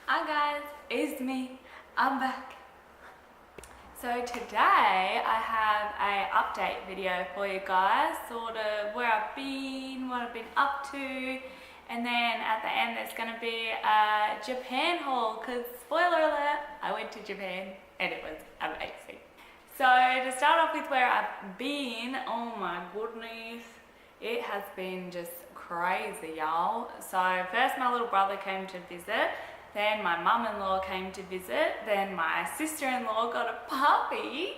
Hi guys, it's me, I'm back. So today I have a update video for you guys, sort of where I've been, what I've been up to, and then at the end there's going to be a Japan haul, because spoiler alert, I went to Japan and it was amazing. So to start off with where I've been, oh my goodness, it has been just crazy, y'all. So first my little brother came to visit. Then my mum-in-law came to visit, then my sister-in-law got a puppy.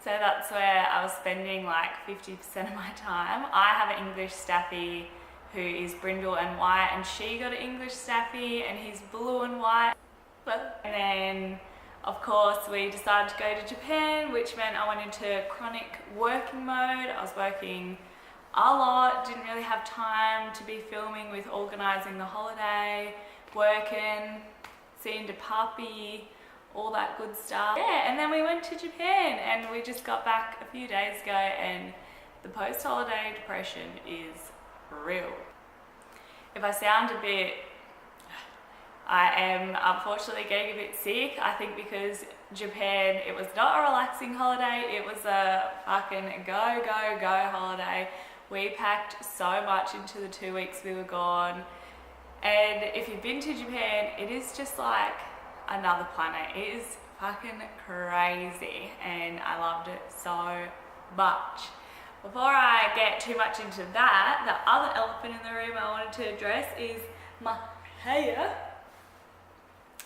So that's where I was spending like 50% of my time. I have an English staffy who is brindle and white, and she got an English staffy and he's blue and white. And then of course we decided to go to Japan, which meant I went into chronic working mode. I was working a lot, didn't really have time to be filming with organising the holiday, working, seeing the puppy, all that good stuff. Yeah, and then we went to Japan and we just got back a few days ago, and the post-holiday depression is real. If I sound a bit, I am unfortunately getting a bit sick. I think because Japan, it was not a relaxing holiday, it was a fucking go, go, go holiday. We packed so much into the 2 weeks we were gone. And if you've been to Japan, it is just like another planet. It is fucking crazy and I loved it so much. Before I get too much into that, the other elephant in the room I wanted to address is my hair.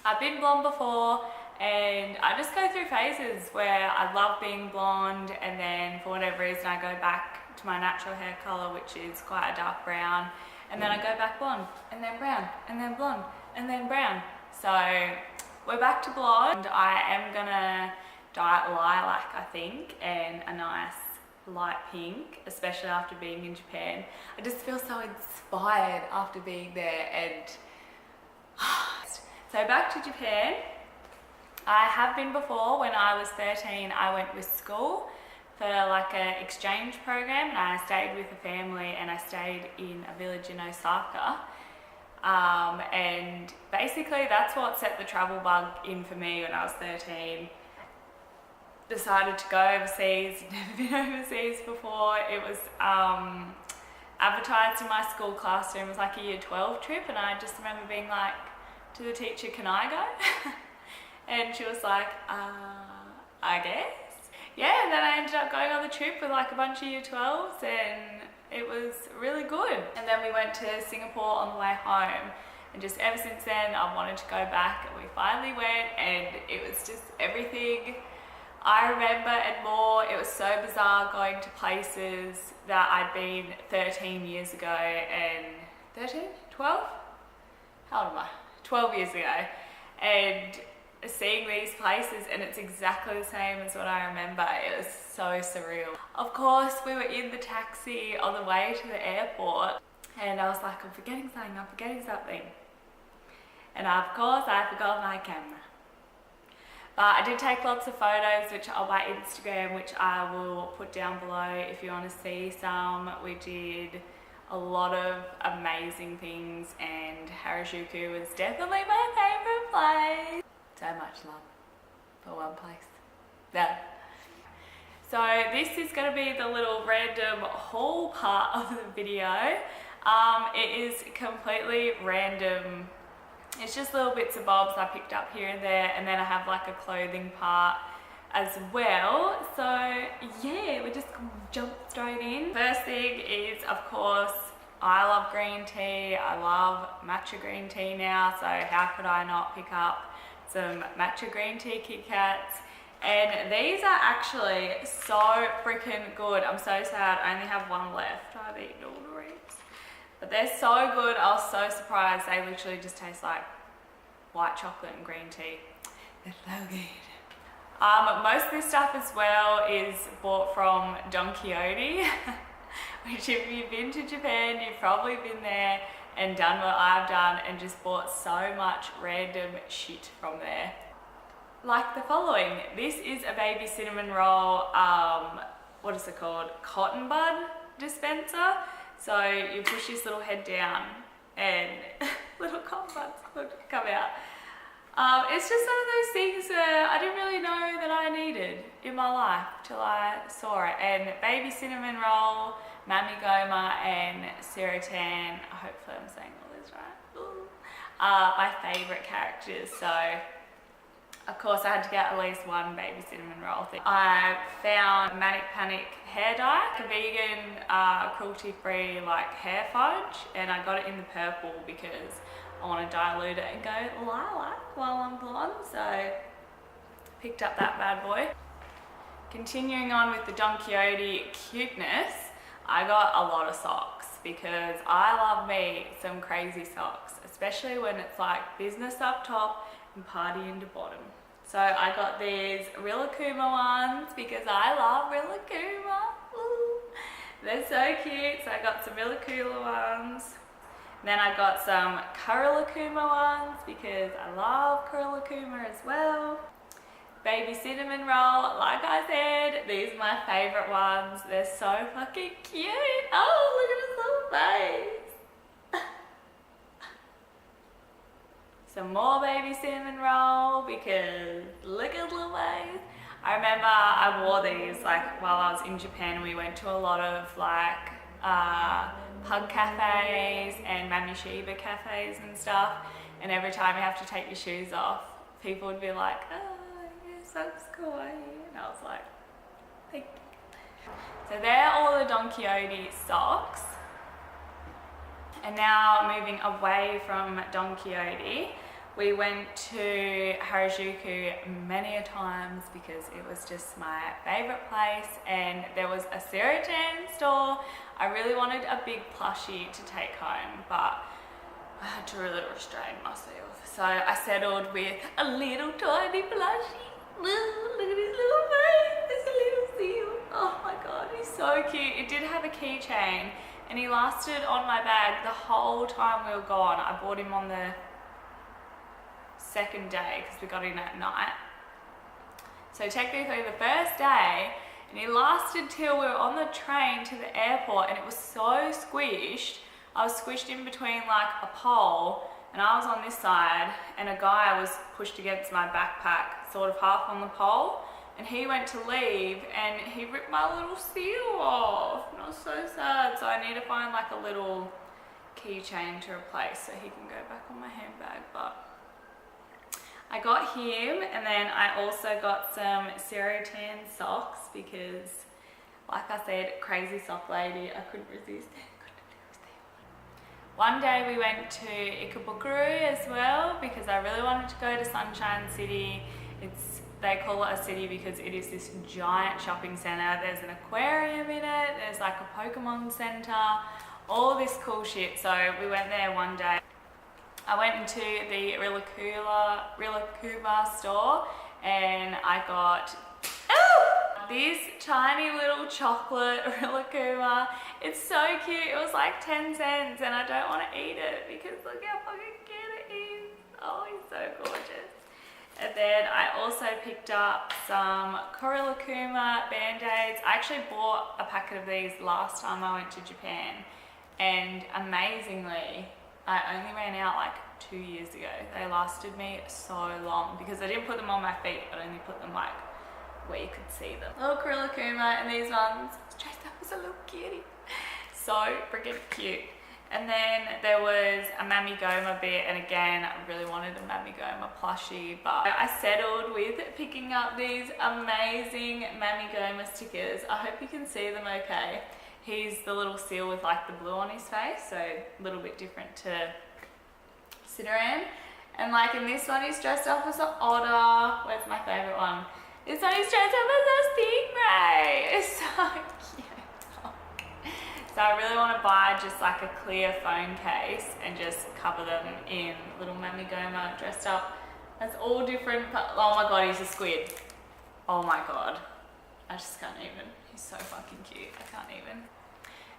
I've been blonde before and I just go through phases where I love being blonde, and then for whatever reason I go back to my natural hair colour, which is quite a dark brown. And then I go back blonde, and then brown, and then blonde, and then brown. So we're back to blonde. I am gonna dye it lilac, I think, and a nice light pink, especially after being in Japan. I just feel so inspired after being there. And so back to Japan. I have been before. When I was 13, I went with school for like an exchange program, and I stayed with a family, and I stayed in a village in Osaka, and basically that's what set the travel bug in for me when I was 13. Decided to go overseas, never been overseas before. It was advertised in my school classroom. It was like a year 12 trip, and I just remember being like to the teacher, "Can I go?" And she was like, I guess. Yeah, and then I ended up going on the trip with like a bunch of year 12s, and it was really good. And then we went to Singapore on the way home, and just ever since then I wanted to go back, and we finally went, and it was just everything I remember and more. It was so bizarre going to places that I'd been 13 years ago, and 13? 12? How old am I? 12 years ago. And seeing these places, and it's exactly the same as what I remember. It was so surreal. Of course, we were in the taxi on the way to the airport, and I was like, I'm forgetting something. And of course, I forgot my camera. But I did take lots of photos, which are on my Instagram, which I will put down below if you want to see some. We did a lot of amazing things, and Harajuku was definitely my favourite place. So much love for one place. Yeah. So this is going to be the little random haul part of the video. It is completely random. It's just little bits and bobs I picked up here and there, and then I have like a clothing part as well. So yeah, we just jump straight in. First thing is, of course, I love green tea. I love matcha green tea now, so how could I not pick up some matcha green tea Kit Kats? And these are actually so freaking good. I'm so sad I only have one left. I've eaten all the rest, but they're so good. I was so surprised. They literally just taste like white chocolate and green tea. They're so good. Most of this stuff as well is bought from Don Quixote, which if you've been to Japan, you've probably been there and done what I've done and just bought so much random shit from there. Like the following. This is a baby cinnamon roll, what is it called? Cotton bud dispenser. So you push this little head down and little cotton buds come out. It's just one of those things that I didn't really know that I needed in my life till I saw it. And baby cinnamon roll, Mammy Goma and Serotan, hopefully I'm saying all this right, are my favourite characters. So of course I had to get at least one baby cinnamon roll thing. I found Manic Panic hair dye, a vegan, cruelty-free like hair fudge, and I got it in the purple because I want to dilute it and go lilac while I'm blonde, so picked up that bad boy. Continuing on with the Don Quixote cuteness, I got a lot of socks because I love me some crazy socks, especially when it's like business up top and party in the bottom. So I got these Rilakkuma ones because I love Rilakkuma. Ooh, they're so cute. So I got some Rilakkuma ones. Then I got some Rilakkuma ones because I love Rilakkuma as well. Baby cinnamon roll, like I said, these are my favourite ones. They're so fucking cute. Oh, look at his little face. Some more baby cinnamon roll because look at his little face. I remember I wore these like while I was in Japan. We went to a lot of like pug cafes and Mammy Shiba cafes and stuff, and every time you have to take your shoes off, people would be like, oh, your socks kawaii, and I was like, thank you. So they're all the Don Quixote socks. And now moving away from Don Quixote, we went to Harajuku many a times because it was just my favourite place, and there was a Serotan store. I really wanted a big plushie to take home, but I had to really restrain myself. So I settled with a little tiny plushie. Look at his little face, it's a little seal. Oh my god, he's so cute. It did have a keychain and he lasted on my bag the whole time we were gone. I bought him on the second day because we got in at night. So technically the first day, and he lasted till we were on the train to the airport, and it was so squished. I was squished in between like a pole, and I was on this side, and a guy was pushed against my backpack, sort of half on the pole, and he went to leave and he ripped my little seal off, and I was so sad. So I need to find like a little keychain to replace so he can go back on my handbag. But I got him, and then I also got some Serotan socks because, like I said, crazy sock lady, I couldn't resist. One day we went to Ikebukuro as well because I really wanted to go to Sunshine City. They call it a city because it is this giant shopping centre. There's an aquarium in it, there's like a Pokemon centre, all this cool shit. So we went there one day. I went into the Rilakkuma store and I got this tiny little chocolate Rilakkuma. It's so cute. It was like 10 cents and I don't want to eat it because look how fucking cute it is. Oh, he's so gorgeous. And then I also picked up some Rilakkuma Band-Aids. I actually bought a packet of these last time I went to Japan, and amazingly, I only ran out like 2 years ago. They lasted me so long because I didn't put them on my feet, but only put them like where you could see them. Little Rilakkuma, and these ones, dressed up as a little kitty. So freaking cute. And then there was a Mammy Goma bit, and again, I really wanted a Mammy Goma plushie, but I settled with picking up these amazing Mammy Goma stickers. I hope you can see them okay. He's the little seal with like the blue on his face, so a little bit different to Cideran. And like in this one, he's dressed up as an otter. Where's my favourite one? This one, he's dressed up as a stingray. It's so cute. So I really want to buy just like a clear phone case and just cover them in little Mammy Goma dressed up as all different. Oh my god, he's a squid. Oh my god. I just can't even. He's so fucking cute. I can't even.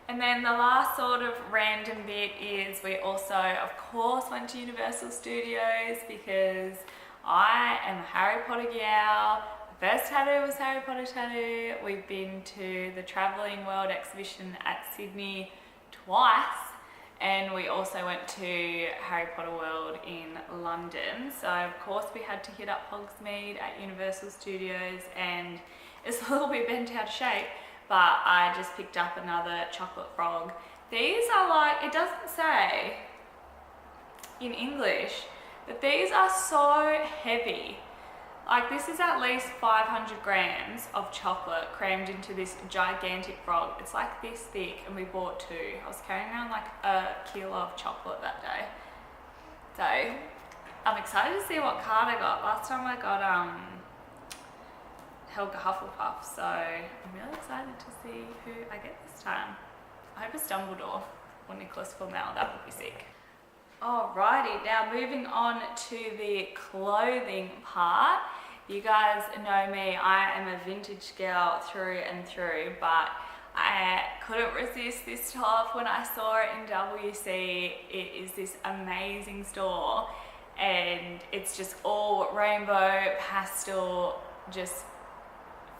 And then the last sort of random bit is we also, of course, went to Universal Studios because I am a Harry Potter gal. First tattoo was Harry Potter tattoo. We've been to the Travelling World exhibition at Sydney twice, and we also went to Harry Potter World in London. So of course we had to hit up Hogsmeade at Universal Studios, and it's a little bit bent out of shape, but I just picked up another chocolate frog. These are like, it doesn't say in English, but these are so heavy. Like, this is at least 500 grams of chocolate crammed into this gigantic frog. It's like this thick, and we bought two. I was carrying around like a kilo of chocolate that day. So I'm excited to see what card I got. Last time I got Helga Hufflepuff, so I'm really excited to see who I get this time. I hope it's Dumbledore or Nicholas Flamel. That would be sick. Alrighty, now moving on to the clothing part. You guys know me, I am a vintage girl through and through, but I couldn't resist this top when I saw it in WC. It is this amazing store, and it's just all rainbow, pastel, just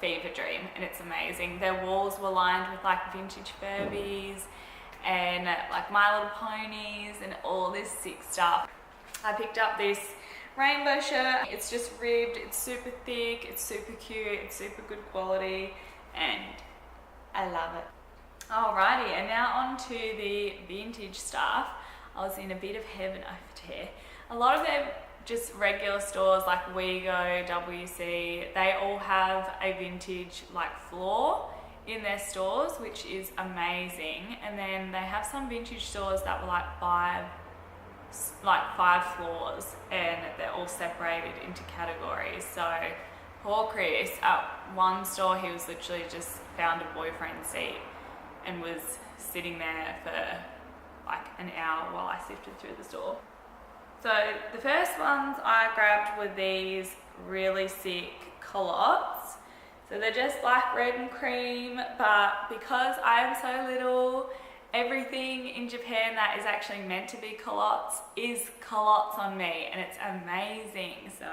fever dream, and it's amazing. Their walls were lined with like vintage Furbies and like My Little Ponies and all this sick stuff. I picked up this rainbow shirt. It's just ribbed, it's super thick, it's super cute, it's super good quality, and I love it. Alrighty, and now on to the vintage stuff. I was in a bit of heaven over here. A lot of them just regular stores like WeGo, WC, they all have a vintage like floor in their stores, which is amazing. And then they have some vintage stores that were like five floors, and they're all separated into categories. So poor Chris, at one store he was literally just found a boyfriend seat and was sitting there for like an hour while I sifted through the store. So the first ones I grabbed were these really sick culottes. So they're just like red and cream, but because I am so little, everything in Japan that is actually meant to be culottes is culottes on me, and it's amazing. So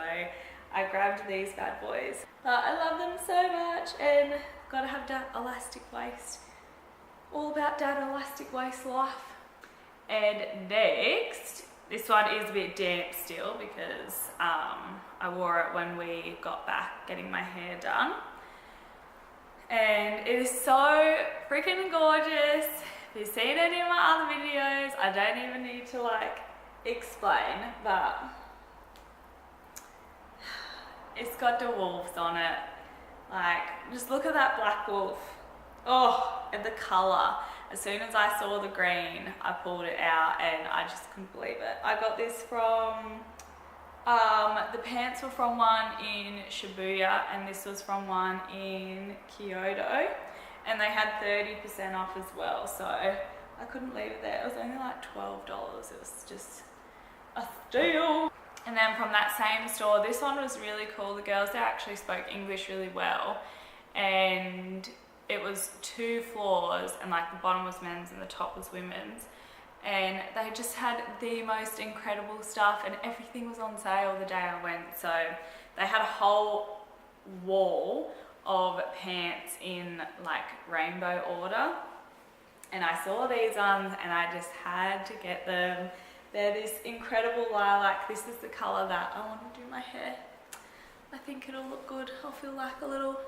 I grabbed these bad boys. But I love them so much, and gotta have that elastic waist. All about that elastic waist life. And next, this one is a bit damp still because I wore it when we got back getting my hair done. And it is so freaking gorgeous. If you've seen it in my other videos, I don't even need to like explain, but it's got the wolves on it. Like, just look at that black wolf. Oh, and the color. As soon as I saw the green, I pulled it out and I just couldn't believe it. I got this from, the pants were from one in Shibuya, and this was from one in Kyoto, and they had 30% off as well, so I couldn't leave it there. It was only like $12. It was just a steal. And then from that same store, this one was really cool. The girls there actually spoke English really well, and it was 2 floors, and like the bottom was men's and the top was women's, and they just had the most incredible stuff, and everything was on sale the day I went. So they had a whole wall of pants in like rainbow order, and I saw these ones and I just had to get them. They're this incredible lilac. This is the color that I want to do my hair. I think it'll look good. I'll feel like a little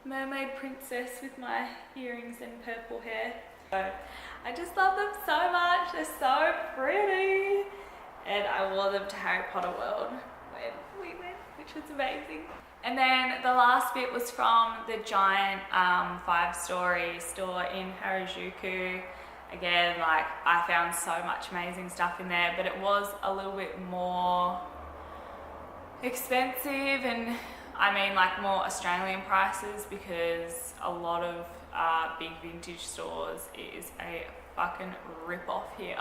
mermaid princess with my earrings and purple hair. So I just love them so much. They're so pretty. And I wore them to Harry Potter World when we went, which was amazing. And then the last bit was from the giant 5-story store in Harajuku. Again, like, I found so much amazing stuff in there, but it was a little bit more expensive, and I mean like more Australian prices, because a lot of big vintage stores is a fucking rip-off here.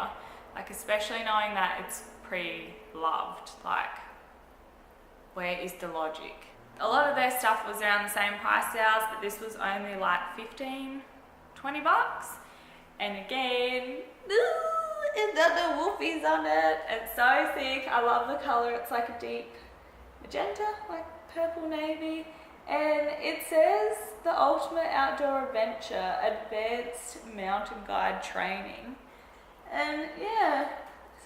Like, especially knowing that it's pre-loved, like, where is the logic? A lot of their stuff was around the same price as ours, but this was only like 15, 20 bucks. And again, it's got the wolfies on it. It's so sick. I love the color. It's like a deep magenta, like purple navy. And it says the ultimate outdoor adventure, advanced mountain guide training. And yeah,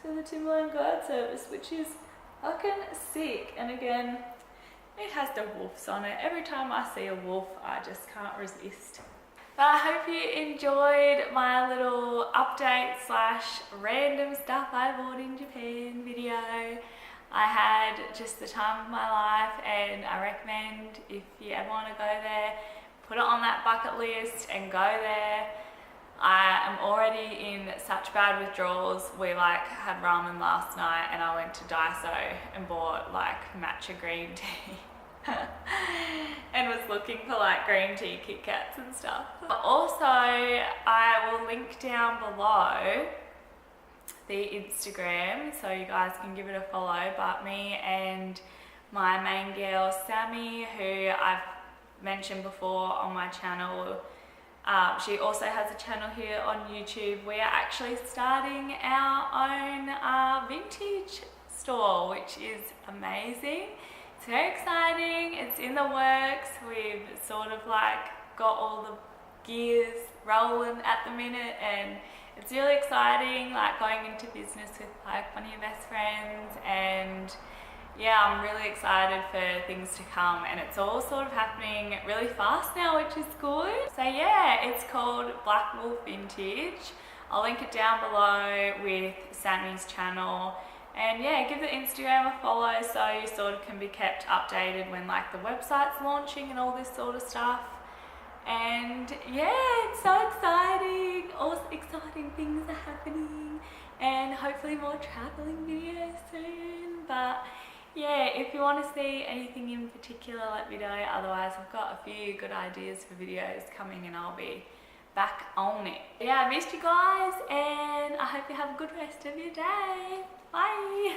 so the Timberland guard service, which is fucking sick. And again, it has the wolves on it. Every time I see a wolf, I just can't resist. But I hope you enjoyed my little update / random stuff I bought in Japan video. I had just the time of my life, and I recommend if you ever want to go there, put it on that bucket list and go there. I am already in such bad withdrawals. We had ramen last night, and I went to Daiso and bought matcha green tea and was looking for green tea Kit Kats and stuff. But also, I will link down below the Instagram so you guys can give it a follow. But me and my main girl Sammy, who I've mentioned before on my channel, she also has a channel here on YouTube. We are actually starting our own vintage store, which is amazing. It's very exciting. It's in the works. We've sort of got all the gears rolling at the minute, and it's really exciting, going into business with one of your best friends. And yeah, I'm really excited for things to come, and it's all sort of happening really fast now, which is good. So yeah, it's called Black Wolf Vintage. I'll link it down below with Sammy's channel. And yeah, give the Instagram a follow so you sort of can be kept updated when the website's launching and all this sort of stuff. And yeah, it's so exciting. All exciting things are happening, and hopefully more traveling videos soon. But yeah, if you want to see anything in particular, let me know. Otherwise, I've got a few good ideas for videos coming, and I'll be back on it. Yeah, I missed you guys, and I hope you have a good rest of your day. Bye.